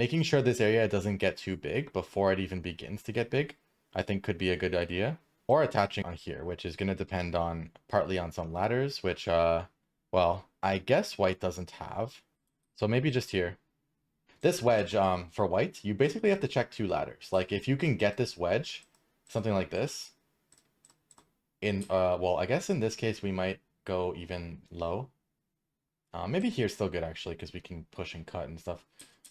Making sure this area doesn't get too big before it even begins to get big, I think could be a good idea. Or attaching on here, which is going to depend on partly on some ladders, which, well, I guess white doesn't have. So maybe just here. This wedge, for white, you basically have to check 2 ladders. Like if you can get this wedge, something like this, in, well, I guess in this case we might go even low. Maybe here's still good actually, because we can push and cut and stuff.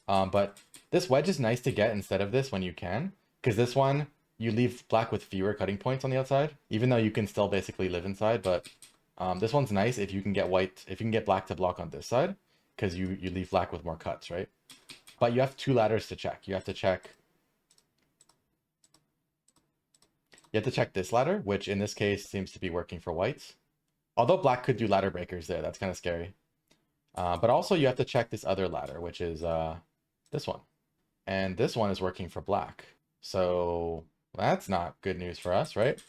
But this wedge is nice to get instead of this when you can, because this one, you leave black with fewer cutting points on the outside, even though you can still basically live inside, but this one's nice if you can get white, if you can get black to block on this side, because you leave black with more cuts, right? But you have 2 ladders to check. You have to check this ladder, which in this case seems to be working for whites. Although black could do ladder breakers there, that's kind of scary. But also you have to check this other ladder, which is this one. And this one is working for black. So that's not good news for us, right?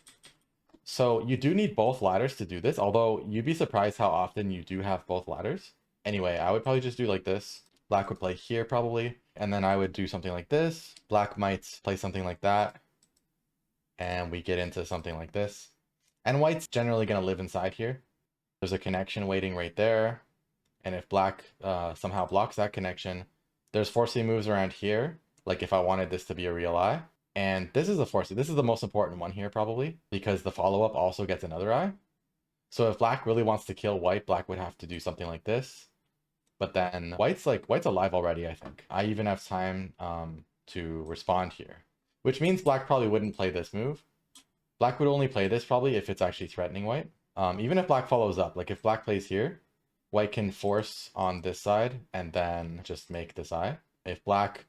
So you do need both ladders to do this, although you'd be surprised how often you do have both ladders. Anyway, I would probably just do like this. Black would play here probably, and then I would do something like this. Black might play something like that, and we get into something like this. And white's generally going to live inside here. There's a connection waiting right there, and if black somehow blocks that connection, there's forcing moves around here, like if I wanted this to be a real eye. And this is a forcing. This is the most important one here probably, because the follow-up also gets another eye. So if black really wants to kill white, black would have to do something like this. But then white's alive already, I think. I even have time to respond here, which means black probably wouldn't play this move. Black would only play this probably if it's actually threatening white. Even if black follows up, like if black plays here, white can force on this side and then just make this eye. If black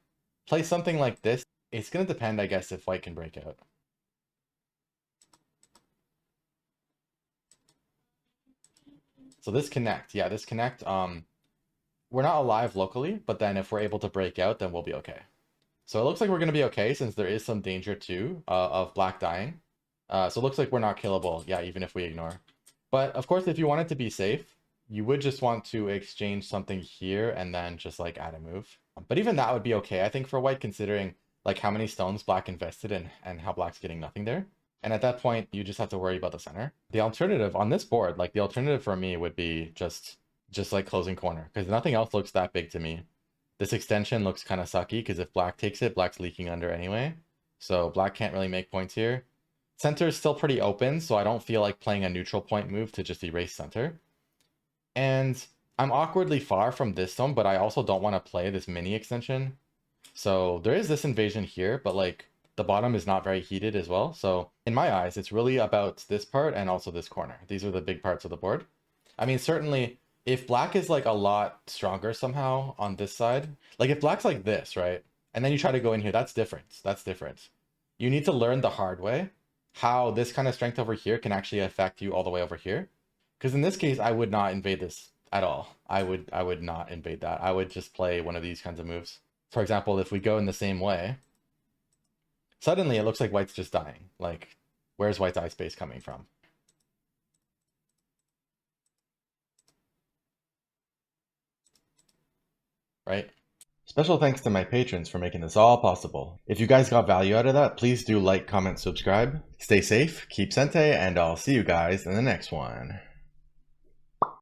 plays something like this, it's going to depend, I guess, if white can break out. So this connect, yeah, this connect, we're not alive locally, but then if we're able to break out, then we'll be okay. So it looks like we're going to be okay since there is some danger too of black dying. So it looks like we're not killable, yeah, even if we ignore. But of course, if you want it to be safe, you would just want to exchange something here and then just like add a move. But even that would be okay, I think, for white, considering like how many stones black invested in and how black's getting nothing there. And at that point, you just have to worry about the center. The alternative on this board, like the alternative for me would be just like closing corner, because nothing else looks that big to me. This extension looks kind of sucky, because if black takes it, black's leaking under anyway. So black can't really make points here. Center is still pretty open, so I don't feel like playing a neutral point move to just erase center. And I'm awkwardly far from this stone, but I also don't want to play this mini extension. So there is this invasion here, but like the bottom is not very heated as well. So in my eyes, it's really about this part and also this corner. These are the big parts of the board. I mean, certainly if black is like a lot stronger somehow on this side, like if black's like this, right? And then you try to go in here, that's different. That's different. You need to learn the hard way how this kind of strength over here can actually affect you all the way over here. Because in this case, I would not invade this at all. I would not invade that. I would just play one of these kinds of moves. For example, if we go in the same way, suddenly it looks like white's just dying. Like, where's white's eye space coming from? Right? Special thanks to my patrons for making this all possible. If you guys got value out of that, please do like, comment, subscribe. Stay safe, keep sente, and I'll see you guys in the next one.